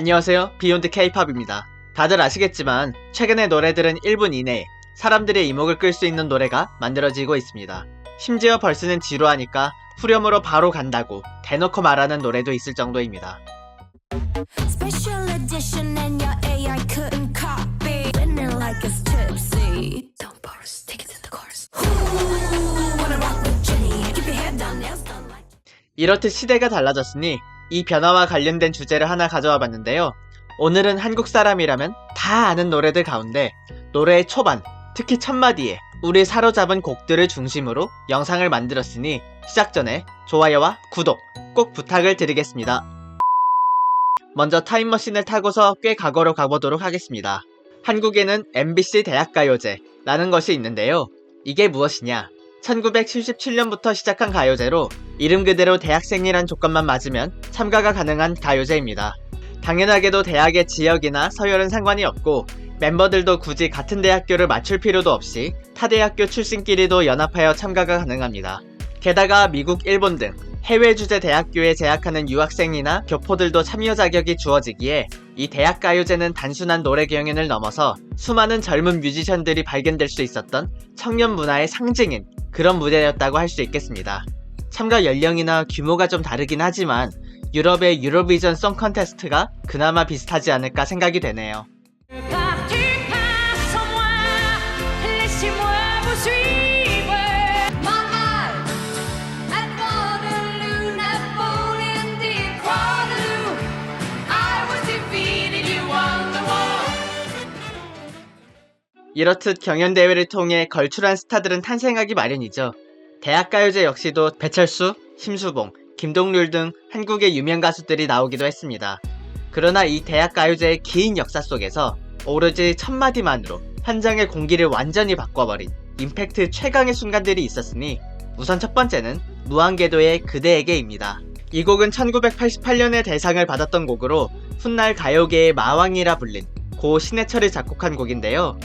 안녕하세요. 비욘드 K-팝입니다. 다들 아시겠지만 최근의 노래들은 1분 이내에 사람들의 이목을 끌 수 있는 노래가 만들어지고 있습니다. 심지어 벌스는 지루하니까 후렴으로 바로 간다고 대놓고 말하는 노래도 있을 정도입니다. Special edition and your AI couldn't copy. Winning like it's tipsy. Don't pause, take it to the chorus. Ooh, wanna rock with Jenny. Keep your head down, nails done like. 이렇듯 시대가 달라졌으니 이 변화와 관련된 주제를 하나 가져와 봤는데요. 오늘은 한국 사람이라면 다 아는 노래들 가운데 노래의 초반, 특히 첫 마디에 우리 사로잡은 곡들을 중심으로 영상을 만들었으니 시작 전에 좋아요와 구독 꼭 부탁을 드리겠습니다. 먼저 타임머신을 타고서 꽤 과거로 가보도록 하겠습니다. 한국에는 MBC 대학가요제라는 것이 있는데요. 이게 무엇이냐? 1977년부터 시작한 가요제로 이름 그대로 대학생이란 조건만 맞으면 참가가 가능한 가요제입니다. 당연하게도 대학의 지역이나 서열은 상관이 없고 멤버들도 굳이 같은 대학교를 맞출 필요도 없이 타 대학교 출신끼리도 연합하여 참가가 가능합니다. 게다가 미국, 일본 등 해외 주재 대학교에 재학하는 유학생이나 교포들도 참여 자격이 주어지기에 이 대학가요제는 단순한 노래 경연을 넘어서 수많은 젊은 뮤지션들이 발견될 수 있었던 청년 문화의 상징인 그런 무대였다고 할 수 있겠습니다. 참가 연령이나 규모가 좀 다르긴 하지만 유럽의 유로비전 송 컨테스트가 그나마 비슷하지 않을까 생각이 되네요. 이렇듯 경연대회를 통해 걸출한 스타들은 탄생하기 마련이죠. 대학가요제 역시도 배철수, 심수봉, 김동률 등 한국의 유명 가수들이 나오기도 했습니다. 그러나 이 대학가요제의 긴 역사 속에서 오로지 첫 마디만으로 현장의 공기를 완전히 바꿔버린 임팩트 최강의 순간들이 있었으니 우선 첫 번째는 무한궤도의 그대에게입니다. 이 곡은 1988년에 대상을 받았던 곡으로 훗날 가요계의 마왕이라 불린 고 신해철이 작곡한 곡인데요.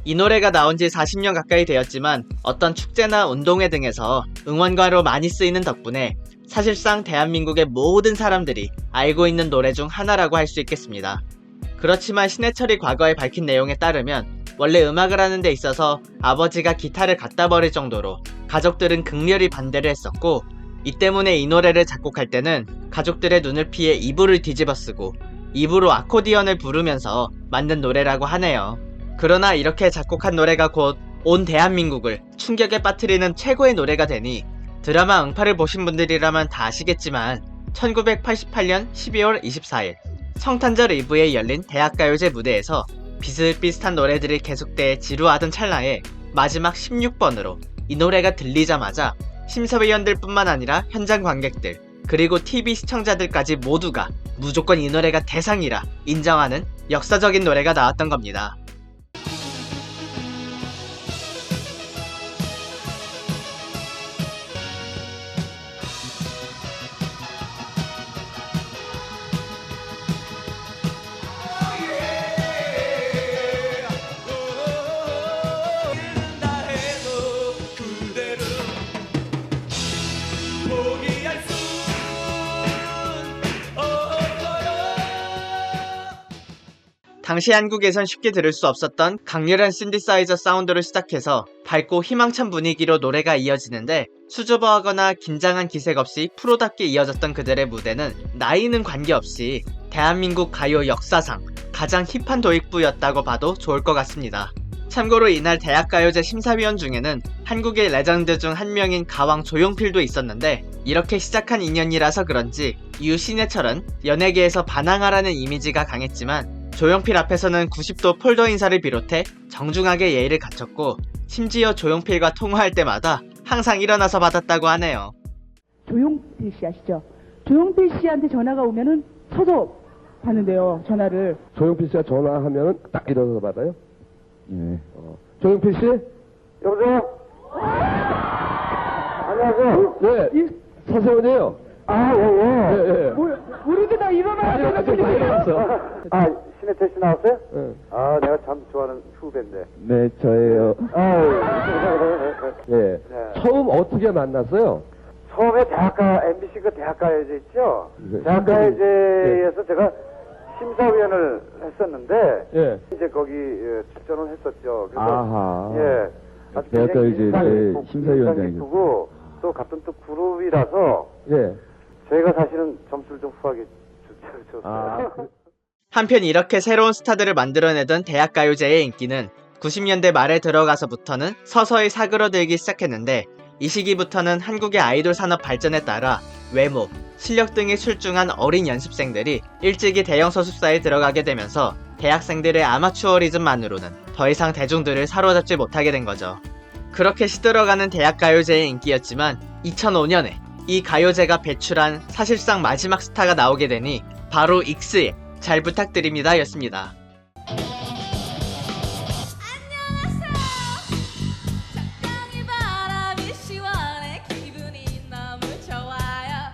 이 노래가 나온 지 40년 가까이 되었지만 어떤 축제나 운동회 등에서 응원가로 많이 쓰이는 덕분에 사실상 대한민국의 모든 사람들이 알고 있는 노래 중 하나라고 할 수 있겠습니다. 그렇지만 신해철이 과거에 밝힌 내용에 따르면 원래 음악을 하는 데 있어서 아버지가 기타를 갖다 버릴 정도로 가족들은 극렬히 반대를 했었고 이 때문에 이 노래를 작곡할 때는 가족들의 눈을 피해 이불을 뒤집어 쓰고 입으로 아코디언을 부르면서 만든 노래라고 하네요. 그러나 이렇게 작곡한 노래가 곧 온 대한민국을 충격에 빠뜨리는 최고의 노래가 되니 드라마 응팔을 보신 분들이라면 다 아시겠지만 1988년 12월 24일 성탄절 이브에 열린 대학가요제 무대에서 비슷비슷한 노래들이 계속돼 지루하던 찰나에 마지막 16번으로 이 노래가 들리자마자 심사위원들 뿐만 아니라 현장 관객들 그리고 TV 시청자들까지 모두가 무조건 이 노래가 대상이라 인정하는 역사적인 노래가 나왔던 겁니다. 당시 한국에선 쉽게 들을 수 없었던 강렬한 신디사이저 사운드로 시작해서 밝고 희망찬 분위기로 노래가 이어지는데 수줍어하거나 긴장한 기색 없이 프로답게 이어졌던 그들의 무대는 나이는 관계없이 대한민국 가요 역사상 가장 힙한 도입부였다고 봐도 좋을 것 같습니다. 참고로 이날 대학가요제 심사위원 중에는 한국의 레전드 중 한 명인 가왕 조용필도 있었는데 이렇게 시작한 인연이라서 그런지 이후 신해철은 연예계에서 반항하라는 이미지가 강했지만 조용필 앞에서는 90도 폴더 인사를 비롯해 정중하게 예의를 갖췄고 심지어 조용필과 통화할 때마다 항상 일어나서 받았다고 하네요. 조용필 씨 아시죠? 조용필 씨한테 전화가 오면은 서서 받는데요, 전화를. 조용필 씨가 전화하면은 딱 일어나서 받아요? 네. 조용필 씨? 여보세요? 안녕하세요. 네. 서세훈이에요. 아, 예, 예. 예, 예. 우리도 다 일어나야 되는 다 일어났어. 아, 신해철 씨 나왔어요? 네. 아, 내가 참 좋아하는 후배인데. 네, 저예요. 예. 네. 처음 어떻게 만났어요? 처음에 대학가, MBC 그 대학가요제 있죠? 네. 대학가요제에서 제가 심사위원을 했었는데 예. 이제 거기 출전을 했었죠. 그래서 아하. 예. 아주 대학가요제 굉장히 때 인상 심사위원장이셨어요. 깊고 또 같은 또 그룹이라서 예. 저희가 사실은 점수를 좀 후하게 줬어요. 아, 한편 이렇게 새로운 스타들을 만들어내던 대학가요제의 인기는 90년대 말에 들어가서부터는 서서히 사그러들기 시작했는데 이 시기부터는 한국의 아이돌 산업 발전에 따라 외모, 실력 등이 출중한 어린 연습생들이 일찍이 대형 소속사에 들어가게 되면서 대학생들의 아마추어리즘만으로는 더 이상 대중들을 사로잡지 못하게 된 거죠. 그렇게 시들어가는 대학가요제의 인기였지만 2005년에 이 가요제가 배출한 사실상 마지막 스타가 나오게 되니 바로 익스의 잘 부탁드립니다 였습니다. 적당히 바람이 시원해 기분이 너무 좋아요.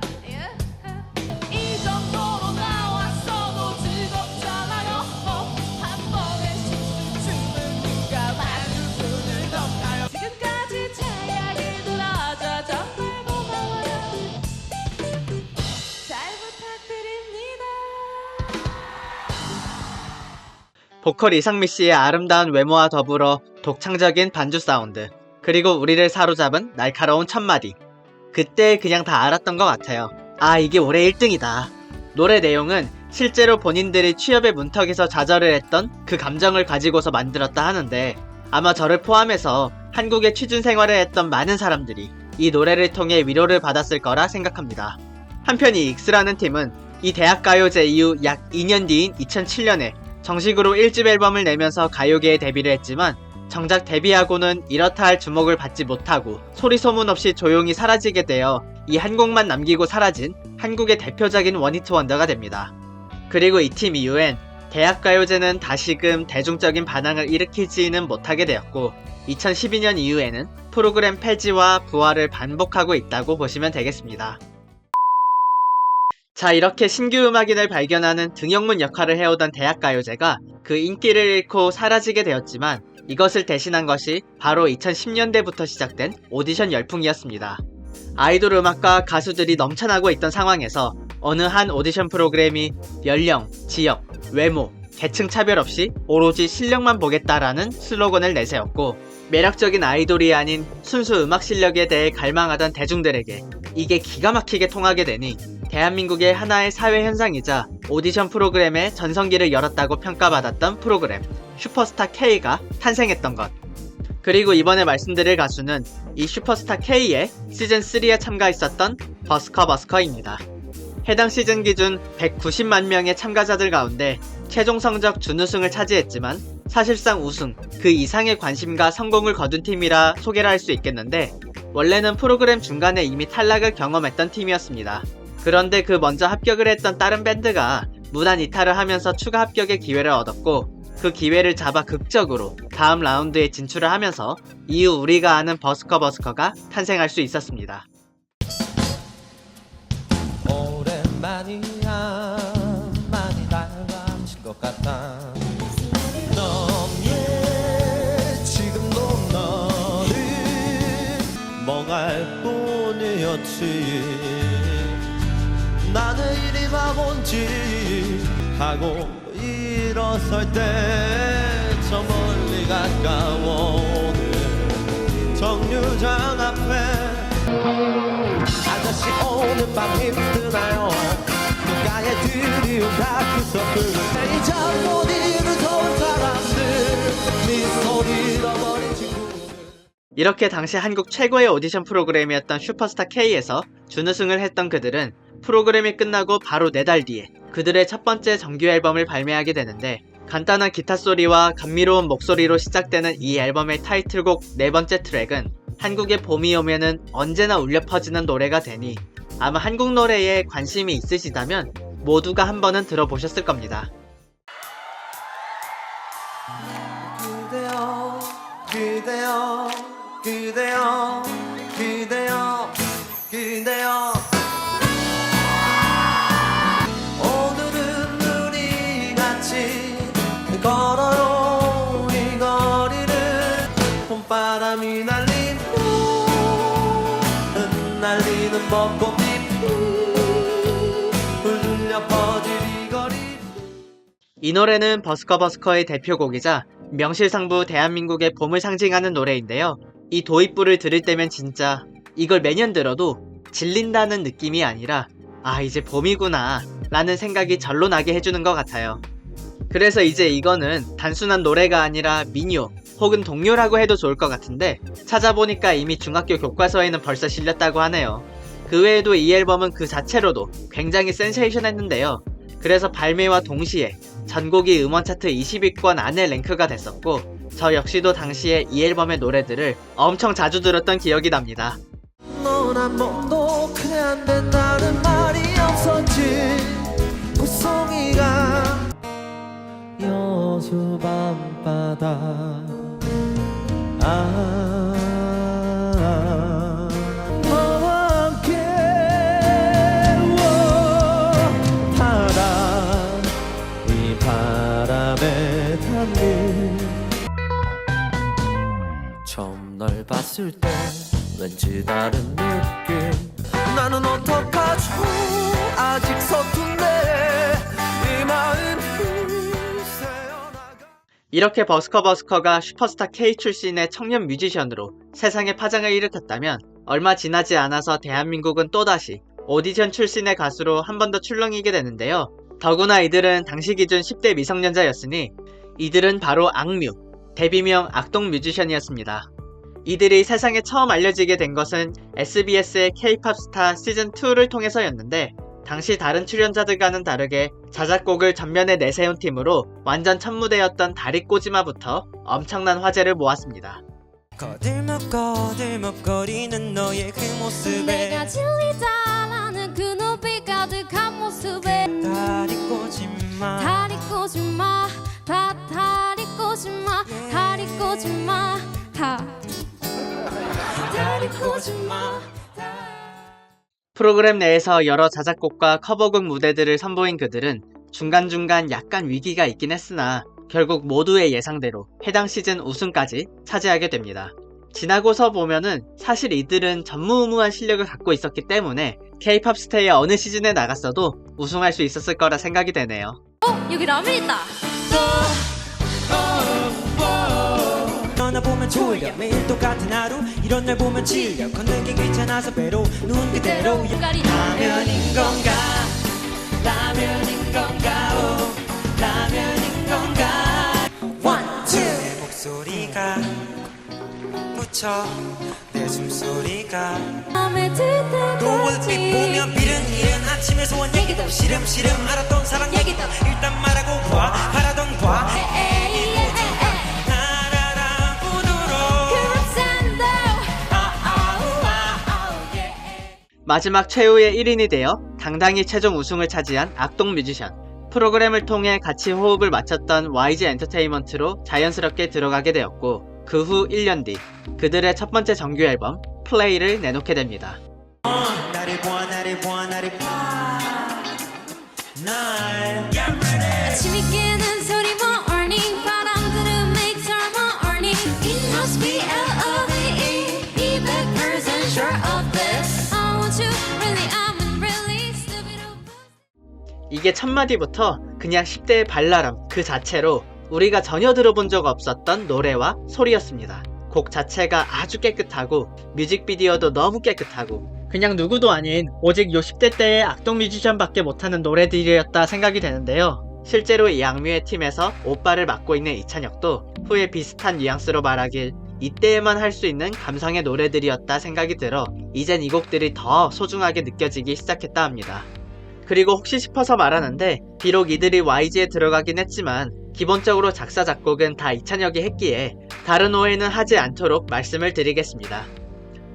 이 정도로 나왔어도 즐겁잖아요. 한 번의 실수쯤은 누가 봐줄 분을 던가요. 지금까지 제 이야기 들어줘 정말 고마워요. 잘 부탁드립니다. 보컬 이상미 씨의 아름다운 외모와 더불어 독창적인 반주 사운드, 그리고 우리를 사로잡은 날카로운 첫마디. 그때 그냥 다 알았던 것 같아요. 아, 이게 올해 1등이다. 노래 내용은 실제로 본인들이 취업의 문턱에서 좌절을 했던 그 감정을 가지고서 만들었다 하는데 아마 저를 포함해서 한국에 취준 생활을 했던 많은 사람들이 이 노래를 통해 위로를 받았을 거라 생각합니다. 한편 이 익스라는 팀은 이 대학가요제 이후 약 2년 뒤인 2007년에 정식으로 1집 앨범을 내면서 가요계에 데뷔를 했지만 정작 데뷔하고는 이렇다 할 주목을 받지 못하고 소리소문 없이 조용히 사라지게 되어 이 한 곡만 남기고 사라진 한국의 대표적인 원히트 원더가 됩니다. 그리고 이 팀 이후엔 대학가요제는 다시금 대중적인 반항을 일으키지는 못하게 되었고 2012년 이후에는 프로그램 폐지와 부활을 반복하고 있다고 보시면 되겠습니다. 자, 이렇게 신규 음악인을 발견하는 등용문 역할을 해오던 대학가요제가 그 인기를 잃고 사라지게 되었지만 이것을 대신한 것이 바로 2010년대부터 시작된 오디션 열풍이었습니다. 아이돌 음악과 가수들이 넘쳐나고 있던 상황에서 어느 한 오디션 프로그램이 연령, 지역, 외모, 계층 차별 없이 오로지 실력만 보겠다라는 슬로건을 내세웠고 매력적인 아이돌이 아닌 순수 음악 실력에 대해 갈망하던 대중들에게 이게 기가 막히게 통하게 되니 대한민국의 하나의 사회 현상이자 오디션 프로그램의 전성기를 열었다고 평가받았던 프로그램 슈퍼스타 K가 탄생했던 것. 그리고 이번에 말씀드릴 가수는 이 슈퍼스타 K의 시즌3에 참가했었던 버스커입니다. 해당 시즌 기준 190만 명의 참가자들 가운데 최종 성적 준우승을 차지했지만 사실상 우승, 그 이상의 관심과 성공을 거둔 팀이라 소개를 할 수 있겠는데 원래는 프로그램 중간에 이미 탈락을 경험했던 팀이었습니다. 그런데 그 먼저 합격을 했던 다른 밴드가 무단 이탈을 하면서 추가 합격의 기회를 얻었고 그 기회를 잡아 극적으로 다음 라운드에 진출을 하면서 이후 우리가 아는 버스커가 탄생할 수 있었습니다. 오랜만이야 많이 달라진 것 같아 넌예 지금도 너를 멍할 뿐이었지 나는 이리 바본지 하고 일어설 때 저 멀리 가까워오는 정류장 앞에 아저씨 오늘 밤 힘드나요 누가에 드리운 다크서클 이자 못 잃은 좋은 사람들 미소를 잃어버린 친구들 이렇게 당시 한국 최고의 오디션 프로그램이었던 슈퍼스타 K에서 준우승을 했던 그들은 프로그램이 끝나고 바로 4달 뒤에 그들의 첫 번째 정규 앨범을 발매하게 되는데 간단한 기타 소리와 감미로운 목소리로 시작되는 이 앨범의 타이틀곡 4번째 트랙은 한국의 봄이 오면은 언제나 울려 퍼지는 노래가 되니 아마 한국 노래에 관심이 있으시다면 모두가 한 번은 들어보셨을 겁니다. 그대여 그대여 그대여 그대여 그대여 오늘은 우리 같이 걸어요 이 거리를 봄바람이 날리는 흩날리는 벚꽃잎이 울려 퍼질 이 거리 이 노래는 버스커버스커의 대표곡이자 명실상부 대한민국의 봄을 상징하는 노래인데요. 이 도입부를 들을 때면 진짜 이걸 매년 들어도 질린다는 느낌이 아니라 아 이제 봄이구나 라는 생각이 절로 나게 해주는 것 같아요. 그래서 이제 이거는 단순한 노래가 아니라 민요 혹은 동요라고 해도 좋을 것 같은데 찾아보니까 이미 중학교 교과서에는 벌써 실렸다고 하네요. 그 외에도 이 앨범은 그 자체로도 굉장히 센세이션했는데요. 그래서 발매와 동시에 전곡이 음원 차트 20위권 안에 랭크가 됐었고 저 역시도 당시에 이 앨범의 노래들을 엄청 자주 들었던 기억이 납니다. 너란 몸도 그래 안 된다는 말이 없었지 고송이가 여수 밤바다 너와 함께 바람 이 바람에 담긴 처음 널 봤을 때 왠지 다른 느낌 나는 어떡하죠 아직 서툰데 이 마음이 새어나가 이렇게 버스커버스커가 슈퍼스타 K 출신의 청년 뮤지션으로 세상에 파장을 일으켰다면 얼마 지나지 않아서 대한민국은 또다시 오디션 출신의 가수로 한 번 더 출렁이게 되는데요. 더구나 이들은 당시 기준 10대 미성년자였으니 이들은 바로 악뮤, 데뷔명 악동 뮤지션이었습니다. 이들이 세상에 처음 알려지게 된 것은 SBS의 K-POP 스타 시즌2를 통해서였는데 당시 다른 출연자들과는 다르게 자작곡을 전면에 내세운 팀으로 완전 첫 무대였던 다리꼬지마부터 엄청난 화제를 모았습니다. 거들먹거리는 너의 그 모습에 내가 질리다라는 그 눈빛 가득한 모습에 다리 꼬지마 다리 꼬지마 다 다리 꼬지마 다리 꼬지마 다리 꼬지마 프로그램 내에서 여러 자작곡과 커버곡 무대들을 선보인 그들은 중간중간 약간 위기가 있긴 했으나 결국 모두의 예상대로 해당 시즌 우승까지 차지하게 됩니다. 지나고서 보면은 사실 이들은 전무후무한 실력을 갖고 있었기 때문에 K-POP 스테이의 어느 시즌에 나갔어도 우승할 수 있었을 거라 생각이 되네요. 여기 라면 있다. 너나 보면 졸려 매일 똑같은 하루 이런 날 보면 질려 걷는 게 귀찮아서 배로 눈 그대로 라면인 건가 라면인 건가 오 라면인 건가 One, two 내 목소리가 묻혀 내 숨소리가 마음에 들 노을빛 때까지 보면 비른 이른 아침에 소원 얘기도 시름시름 알았던 사랑 얘기도 일단 말하고 봐 바라던 봐 나라라 마지막 최후의 1인이 되어 당당히 최종 우승을 차지한 악동 뮤지션. 프로그램을 통해 같이 호흡을 맞췄던 YG 엔터테인먼트로 자연스럽게 들어가게 되었고 그 후 1년 뒤 그들의 첫 번째 정규 앨범 플레이를 내놓게 됩니다. 나를 보아 나를 보아 나를 보아 날 아침이 깨는 소리 morning 바람들은 make time morning It must be L-O-V-E Be 100% sure of this I want you really I'm really stupid 이게 첫 마디부터 그냥 10대의 발랄함 그 자체로 우리가 전혀 들어본 적 없었던 노래와 소리였습니다. 곡 자체가 아주 깨끗하고 뮤직비디오도 너무 깨끗하고 그냥 누구도 아닌 오직 요 10대 때의 악동 뮤지션밖에 못하는 노래들이었다 생각이 되는데요. 실제로 이 악뮤의 팀에서 오빠를 맡고 있는 이찬혁도 후에 비슷한 뉘앙스로 말하길 이때에만 할 수 있는 감성의 노래들이었다 생각이 들어 이젠 이 곡들이 더 소중하게 느껴지기 시작했다 합니다. 그리고 혹시 싶어서 말하는데 비록 이들이 YG에 들어가긴 했지만 기본적으로 작사 작곡은 다 이찬혁이 했기에 다른 오해는 하지 않도록 말씀을 드리겠습니다.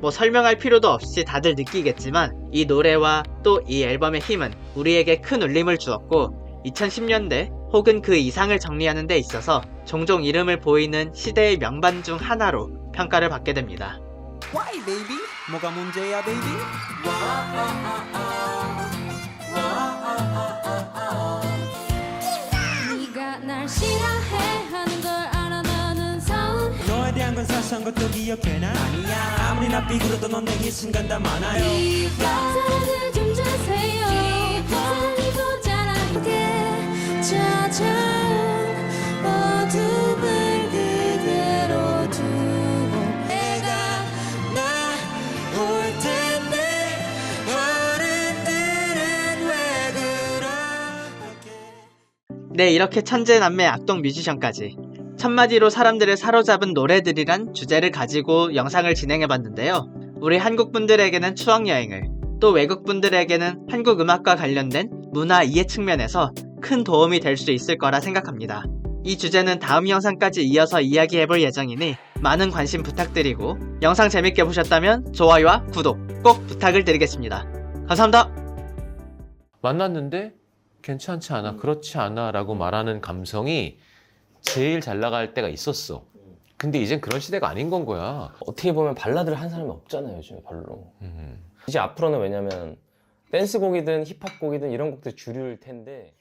뭐 설명할 필요도 없이 다들 느끼겠지만 이 노래와 또 이 앨범의 힘은 우리에게 큰 울림을 주었고 2010년대 혹은 그 이상을 정리하는 데 있어서 종종 이름을 보이는 시대의 명반 중 하나로 평가를 받게 됩니다. Why baby? 뭐가 문제야 baby? 네가 날 싫어해 하는 걸 알아 나는 서운해 너에 대한 건 사소한 것도 기억해나? 아니야 아무리 나 삐그러도 넌 내게 순간 다 많아요 사랑을 좀 주세요 사랑이 더 잘하게 찾아 네, 이렇게 천재남매 악동 뮤지션까지 첫마디로 사람들을 사로잡은 노래들이란 주제를 가지고 영상을 진행해봤는데요. 우리 한국분들에게는 추억여행을, 또 외국분들에게는 한국 음악과 관련된 문화 이해 측면에서 큰 도움이 될 수 있을 거라 생각합니다. 이 주제는 다음 영상까지 이어서 이야기해볼 예정이니 많은 관심 부탁드리고, 영상 재밌게 보셨다면 좋아요와 구독 꼭 부탁을 드리겠습니다. 감사합니다. 만났는데 괜찮지 않아, 그렇지 않아 라고 말하는 감성이 제일 잘 나갈 때가 있었어. 근데 이젠 그런 시대가 아닌 건 거야. 어떻게 보면 발라드를 한 사람이 없잖아요, 요즘에 별로. 이제 앞으로는 왜냐면 댄스곡이든 힙합곡이든 이런 곡들 주류일 텐데